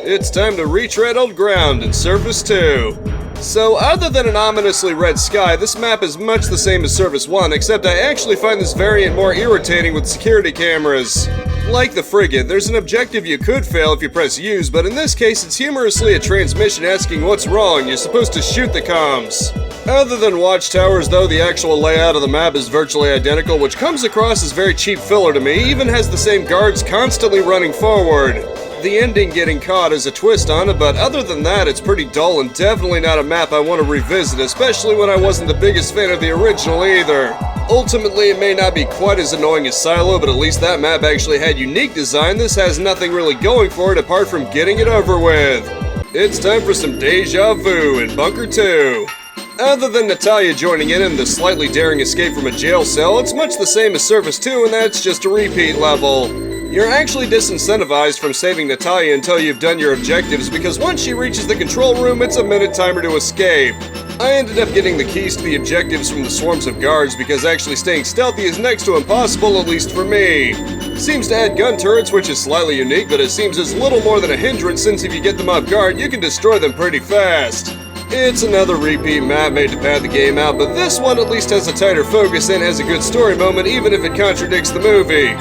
It's time to retread old ground and Surface 2. So, other than an ominously red sky, this map is much the same as Surface 1, except I actually find this variant more irritating with security cameras. Like the Frigate, there's an objective you could fail if you press use, but in this case it's humorously a transmission asking what's wrong. You're supposed to shoot the comms. Other than watchtowers though, the actual layout of the map is virtually identical, which comes across as very cheap filler to me, even has the same guards constantly running forward. The ending getting caught is a twist on it, but other than that, it's pretty dull and definitely not a map I want to revisit, especially when I wasn't the biggest fan of the original either. Ultimately, it may not be quite as annoying as Silo, but at least that map actually had unique design. This has nothing really going for it apart from getting it over with. It's time for some deja vu in Bunker 2. Other than Natalia joining in the slightly daring escape from a jail cell, it's much the same as Surface 2, and that's just a repeat level. You're actually disincentivized from saving Natalia until you've done your objectives, because once she reaches the control room, it's a minute timer to escape. I ended up getting the keys to the objectives from the swarms of guards because actually staying stealthy is next to impossible, at least for me. Seems to add gun turrets, which is slightly unique, but it seems as little more than a hindrance since if you get them off guard, you can destroy them pretty fast. It's another repeat map made to pad the game out, but this one at least has a tighter focus and has a good story moment even if it contradicts the movie.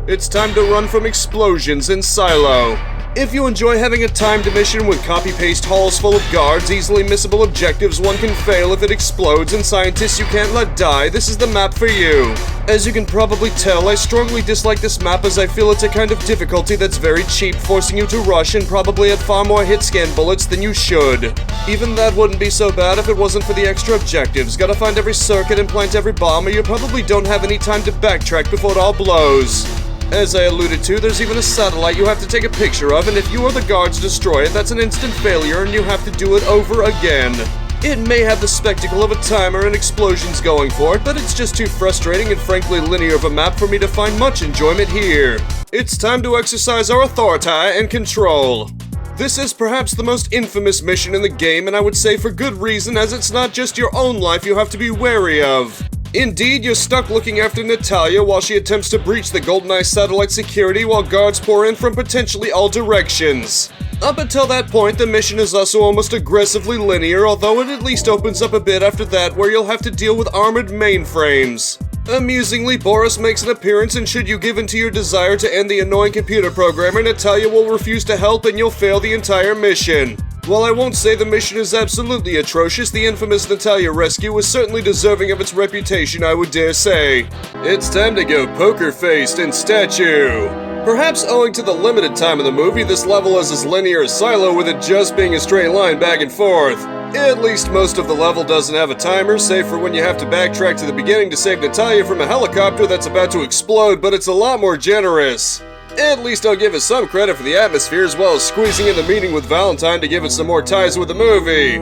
It's time to run from explosions in Silo. If you enjoy having a timed mission with copy-paste halls full of guards, easily missable objectives one can fail if it explodes, and scientists you can't let die, this is the map for you. As you can probably tell, I strongly dislike this map as I feel it's a kind of difficulty that's very cheap, forcing you to rush and probably add far more hit scan bullets than you should. Even that wouldn't be so bad if it wasn't for the extra objectives. Gotta find every circuit and plant every bomb, or you probably don't have any time to backtrack before it all blows. As I alluded to, there's even a satellite you have to take a picture of, and if you or the guards destroy it, that's an instant failure and you have to do it over again. It may have the spectacle of a timer and explosions going for it, but it's just too frustrating and frankly linear of a map for me to find much enjoyment here. It's time to exercise our authority and control. This is perhaps the most infamous mission in the game, and I would say for good reason, as it's not just your own life you have to be wary of. Indeed, you're stuck looking after Natalia while she attempts to breach the Goldeneye satellite security while guards pour in from potentially all directions. Up until that point, the mission is also almost aggressively linear, although it at least opens up a bit after that where you'll have to deal with armored mainframes. Amusingly, Boris makes an appearance, and should you give in to your desire to end the annoying computer programmer, Natalia will refuse to help and you'll fail the entire mission. While I won't say the mission is absolutely atrocious, the infamous Natalia rescue was certainly deserving of its reputation, I would dare say. It's time to go poker-faced in Statue. Perhaps owing to the limited time of the movie, this level is as linear as Silo, with it just being a straight line back and forth. At least most of the level doesn't have a timer, save for when you have to backtrack to the beginning to save Natalia from a helicopter that's about to explode, but it's a lot more generous. At least I'll give it some credit for the atmosphere, as well as squeezing in the meeting with Valentine to give it some more ties with the movie.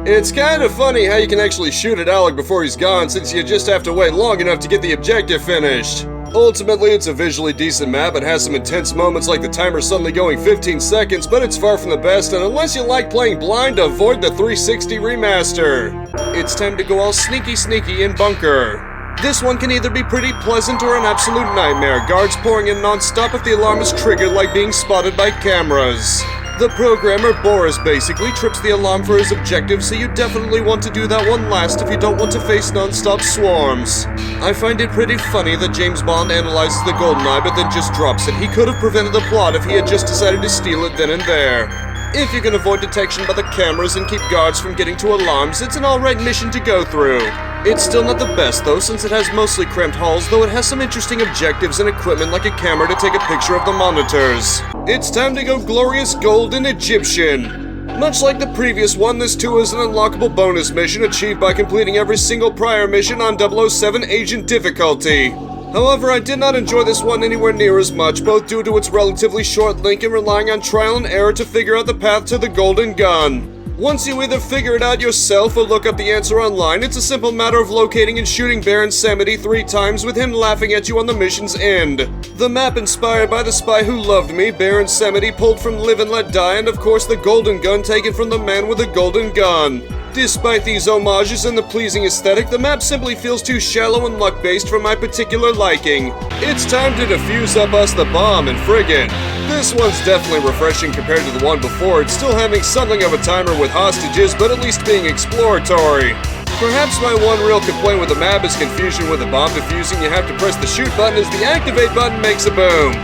It's kind of funny how you can actually shoot at Alec before he's gone, since you just have to wait long enough to get the objective finished. Ultimately, it's a visually decent map and has some intense moments like the timer suddenly going 15 seconds, but it's far from the best, and unless you like playing blind, avoid the 360 remaster. It's time to go all sneaky in Bunker. This one can either be pretty pleasant or an absolute nightmare, guards pouring in non-stop if the alarm is triggered like being spotted by cameras. The programmer, Boris, basically trips the alarm for his objective, so you definitely want to do that one last if you don't want to face non-stop swarms. I find it pretty funny that James Bond analyzes the Goldeneye but then just drops it. He could have prevented the plot if he had just decided to steal it then and there. If you can avoid detection by the cameras and keep guards from getting to alarms, it's an alright mission to go through. It's still not the best though, since it has mostly cramped halls, though it has some interesting objectives and equipment like a camera to take a picture of the monitors. It's time to go glorious golden Egyptian. Much like the previous one, this too is an unlockable bonus mission achieved by completing every single prior mission on 007 Agent difficulty. However, I did not enjoy this one anywhere near as much, both due to its relatively short link and relying on trial and error to figure out the path to the golden gun. Once you either figure it out yourself or look up the answer online, it's a simple matter of locating and shooting Baron Samedi 3 times with him laughing at you on the mission's end. The map inspired by The Spy Who Loved Me, Baron Samedi pulled from Live and Let Die, and of course the golden gun taken from the man with the golden gun. Despite these homages and the pleasing aesthetic, the map simply feels too shallow and luck-based for my particular liking. It's time to defuse up us the bomb and Frigate. This one's definitely refreshing compared to the one before. It's still having something of a timer with hostages, but at least being exploratory. Perhaps my one real complaint with the map is confusion with the bomb defusing. You have to press the shoot button as the activate button makes a boom.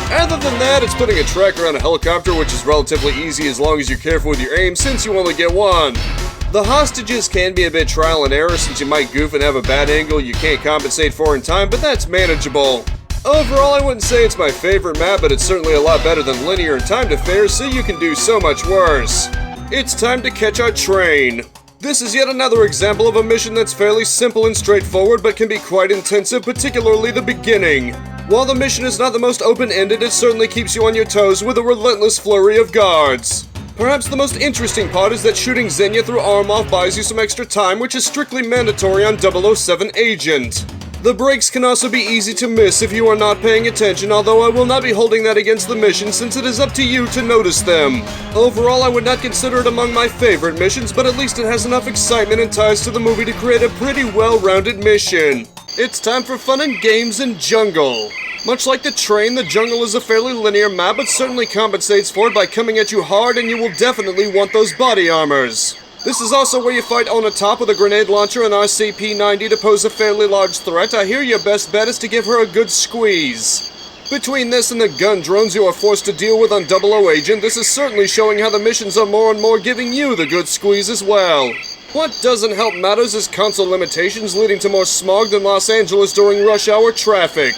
Other than that, it's putting a tracker on a helicopter, which is relatively easy as long as you're careful with your aim, since you only get one. The hostages can be a bit trial and error, since you might goof and have a bad angle you can't compensate for in time, but that's manageable. Overall, I wouldn't say it's my favorite map, but it's certainly a lot better than linear and timed affairs, so you can do so much worse. It's time to catch our train. This is yet another example of a mission that's fairly simple and straightforward, but can be quite intensive, particularly the beginning. While the mission is not the most open-ended, it certainly keeps you on your toes with a relentless flurry of guards. Perhaps the most interesting part is that shooting Xenia through arm off buys you some extra time, which is strictly mandatory on 007 Agent. The breaks can also be easy to miss if you are not paying attention, although I will not be holding that against the mission since it is up to you to notice them. Overall, I would not consider it among my favorite missions, but at least it has enough excitement and ties to the movie to create a pretty well-rounded mission. It's time for fun and games in Jungle. Much like the train, the jungle is a fairly linear map, but certainly compensates for it by coming at you hard, and you will definitely want those body armors. This is also where you fight on a top with a grenade launcher and RCP-90 to pose a fairly large threat. I hear your best bet is to give her a good squeeze. Between this and the gun drones you are forced to deal with on 00 Agent, this is certainly showing how the missions are more and more giving you the good squeeze as well. What doesn't help matters is console limitations leading to more smog than Los Angeles during rush hour traffic.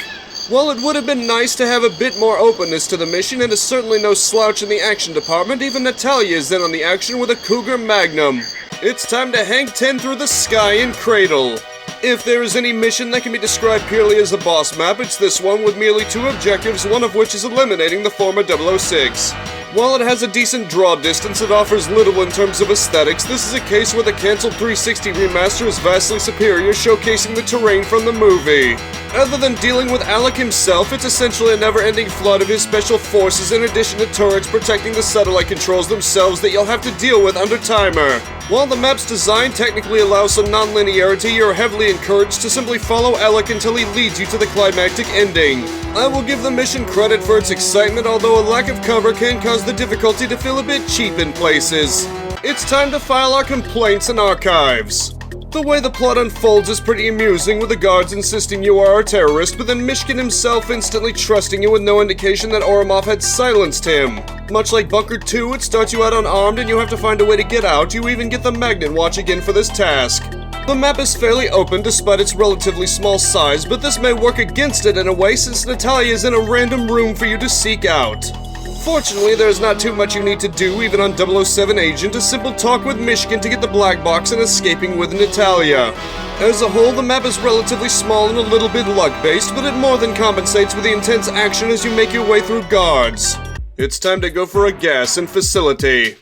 While it would have been nice to have a bit more openness to the mission, it is certainly no slouch in the action department. Even Natalia is in on the action with a Cougar Magnum. It's time to hang 10 through the sky in Cradle. If there is any mission that can be described purely as a boss map, it's this one with merely 2 objectives, one of which is eliminating the former 006. While it has a decent draw distance, it offers little in terms of aesthetics. This is a case where the cancelled 360 remaster is vastly superior, showcasing the terrain from the movie. Other than dealing with Alec himself, it's essentially a never-ending flood of his special forces in addition to turrets protecting the satellite controls themselves that you'll have to deal with under timer. While the map's design technically allows some non-linearity, you're heavily encouraged to simply follow Alec until he leads you to the climactic ending. I will give the mission credit for its excitement, although a lack of cover can cause the difficulty to feel a bit cheap in places. It's time to file our complaints and archives. The way the plot unfolds is pretty amusing, with the guards insisting you are a terrorist, but then Mishkin himself instantly trusting you with no indication that Oromov had silenced him. Much like Bunker 2, it starts you out unarmed and you have to find a way to get out. You even get the Magnet Watch again for this task. The map is fairly open despite its relatively small size, but this may work against it in a way since Natalia is in a random room for you to seek out. Fortunately, there's not too much you need to do, even on 007 Agent, a simple talk with Mishkin to get the black box and escaping with Natalia. As a whole, the map is relatively small and a little bit luck-based, but it more than compensates with the intense action as you make your way through guards. It's time to go for a gas and facility.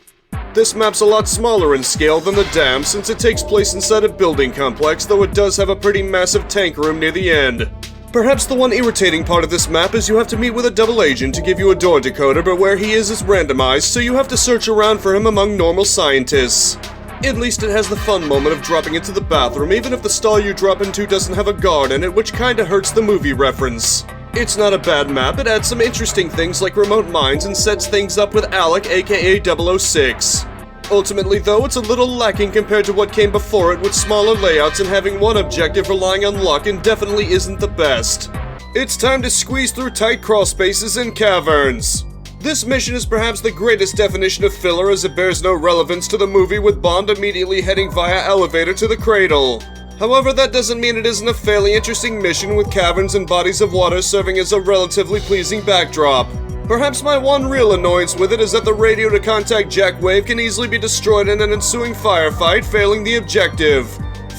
This map's a lot smaller in scale than the dam since it takes place inside a building complex, though it does have a pretty massive tank room near the end. Perhaps the one irritating part of this map is you have to meet with a double agent to give you a door decoder, but where he is randomized, so you have to search around for him among normal scientists. At least it has the fun moment of dropping into the bathroom, even if the stall you drop into doesn't have a guard in it, which kinda hurts the movie reference. It's not a bad map, it adds some interesting things like remote mines and sets things up with Alec, aka 006. Ultimately, though, it's a little lacking compared to what came before it, with smaller layouts and having one objective relying on luck, and definitely isn't the best. It's time to squeeze through tight crawl spaces in Caverns. This mission is perhaps the greatest definition of filler, as it bears no relevance to the movie, with Bond immediately heading via elevator to the Cradle. However, that doesn't mean it isn't a fairly interesting mission, with caverns and bodies of water serving as a relatively pleasing backdrop. Perhaps my one real annoyance with it is that the radio to contact Jack Wave can easily be destroyed in an ensuing firefight, failing the objective.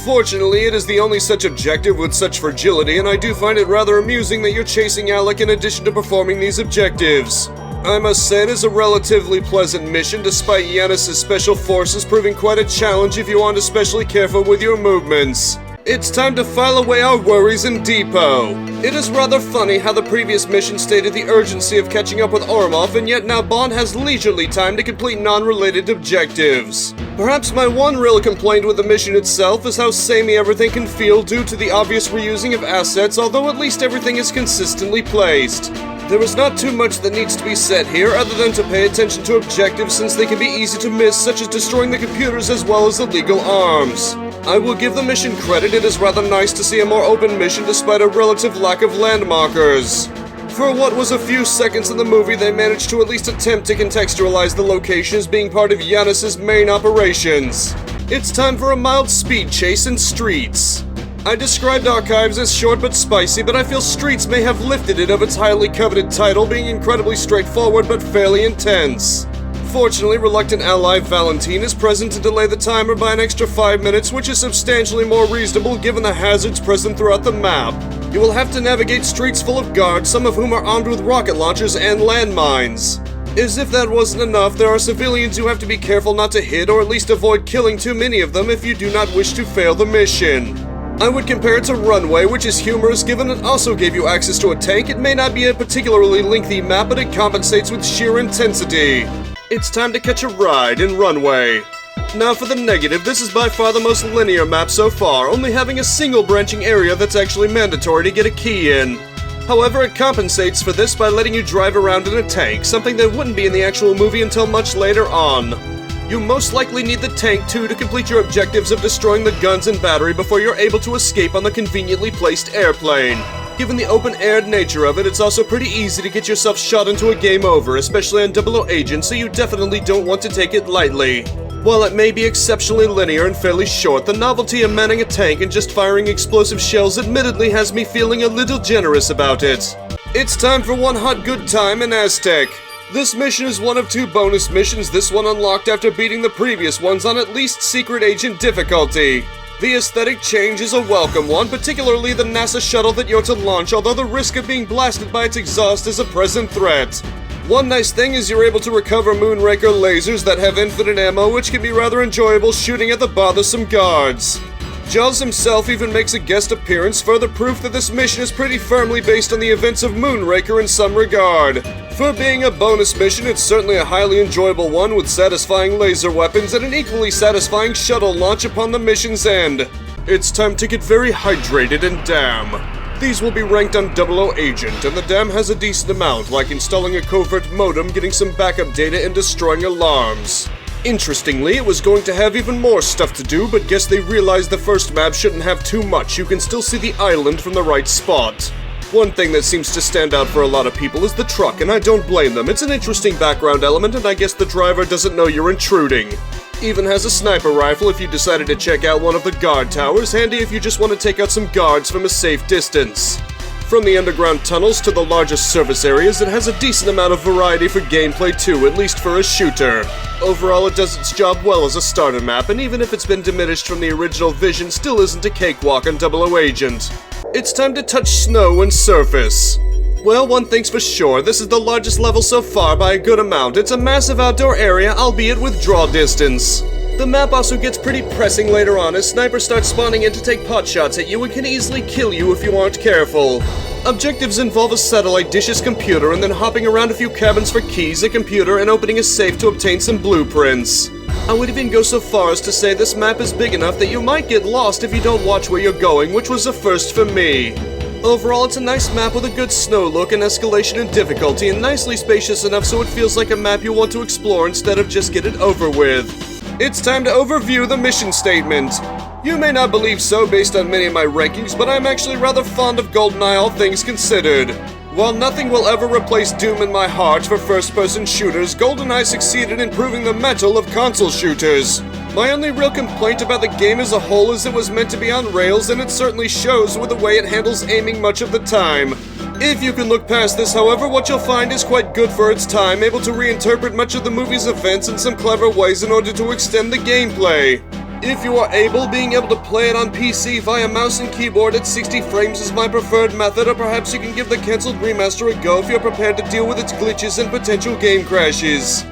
Fortunately, it is the only such objective with such fragility, and I do find it rather amusing that you're chasing Alec in addition to performing these objectives. I must say it is a relatively pleasant mission, despite Yanis' special forces proving quite a challenge if you aren't especially careful with your movements. It's time to file away our worries in Depot. It is rather funny how the previous mission stated the urgency of catching up with Oromov, and yet now Bond has leisurely time to complete non-related objectives. Perhaps my one real complaint with the mission itself is how samey everything can feel due to the obvious reusing of assets, although at least everything is consistently placed. There is not too much that needs to be said here other than to pay attention to objectives since they can be easy to miss, such as destroying the computers as well as illegal arms. I will give the mission credit, it is rather nice to see a more open mission despite a relative lack of landmarkers. For what was a few seconds in the movie, they managed to at least attempt to contextualize the location as being part of Yanis's main operations. It's time for a mild speed chase in Streets. I described Archives as short but spicy, but I feel Streets may have lifted it of its highly coveted title, being incredibly straightforward but fairly intense. Fortunately, reluctant ally Valentine is present to delay the timer by an extra 5 minutes, which is substantially more reasonable given the hazards present throughout the map. You will have to navigate streets full of guards, some of whom are armed with rocket launchers and landmines. As if that wasn't enough, there are civilians you have to be careful not to hit or at least avoid killing too many of them if you do not wish to fail the mission. I would compare it to Runway, which is humorous given it also gave you access to a tank. It may not be a particularly lengthy map, but it compensates with sheer intensity. It's time to catch a ride in Runway. Now for the negative, this is by far the most linear map so far, only having a single branching area that's actually mandatory to get a key in. However, it compensates for this by letting you drive around in a tank, something that wouldn't be in the actual movie until much later on. You most likely need the tank too to complete your objectives of destroying the guns and battery before you're able to escape on the conveniently placed airplane. Given the open-aired nature of it, it's also pretty easy to get yourself shot into a game over, especially on 00 Agent, so you definitely don't want to take it lightly. While it may be exceptionally linear and fairly short, the novelty of manning a tank and just firing explosive shells admittedly has me feeling a little generous about it. It's time for one hot good time in Aztec. This mission is one of 2 bonus missions, this one unlocked after beating the previous ones on at least Secret Agent difficulty. The aesthetic change is a welcome one, particularly the NASA shuttle that you're to launch, although the risk of being blasted by its exhaust is a present threat. One nice thing is you're able to recover Moonraker lasers that have infinite ammo, which can be rather enjoyable shooting at the bothersome guards. Jaws himself even makes a guest appearance, further proof that this mission is pretty firmly based on the events of Moonraker in some regard. For being a bonus mission, it's certainly a highly enjoyable one with satisfying laser weapons and an equally satisfying shuttle launch upon the mission's end. It's time to get very hydrated and damn. These will be ranked on 00 Agent, and the dam has a decent amount, like installing a covert modem, getting some backup data, and destroying alarms. Interestingly, it was going to have even more stuff to do, but guess they realized the first map shouldn't have too much. You can still see the island from the right spot. One thing that seems to stand out for a lot of people is the truck, and I don't blame them. It's an interesting background element, and I guess the driver doesn't know you're intruding. Even has a sniper rifle if you decided to check out one of the guard towers, handy if you just want to take out some guards from a safe distance. From the underground tunnels to the largest service areas, it has a decent amount of variety for gameplay too, at least for a shooter. Overall, it does its job well as a starter map, and even if it's been diminished from the original vision, still isn't a cakewalk on 00 Agent. It's time to touch snow and surface. Well, one thing's for sure, this is the largest level so far by a good amount. It's a massive outdoor area, albeit with draw distance. The map also gets pretty pressing later on as snipers start spawning in to take pot shots at you and can easily kill you if you aren't careful. Objectives involve a satellite dish's computer and then hopping around a few cabins for keys, a computer, and opening a safe to obtain some blueprints. I would even go so far as to say this map is big enough that you might get lost if you don't watch where you're going, which was a first for me. Overall, it's a nice map with a good snow look and escalation in difficulty, and nicely spacious enough so it feels like a map you want to explore instead of just get it over with. It's time to overview the mission statement. You may not believe so based on many of my rankings, but I'm actually rather fond of Goldeneye all things considered. While nothing will ever replace Doom in my heart for first-person shooters, Goldeneye succeeded in proving the mettle of console shooters. My only real complaint about the game as a whole is it was meant to be on rails, and it certainly shows with the way it handles aiming much of the time. If you can look past this, however, what you'll find is quite good for its time, able to reinterpret much of the movie's events in some clever ways in order to extend the gameplay. If you are able, being able to play it on PC via mouse and keyboard at 60 frames is my preferred method, or perhaps you can give the cancelled remaster a go if you're prepared to deal with its glitches and potential game crashes.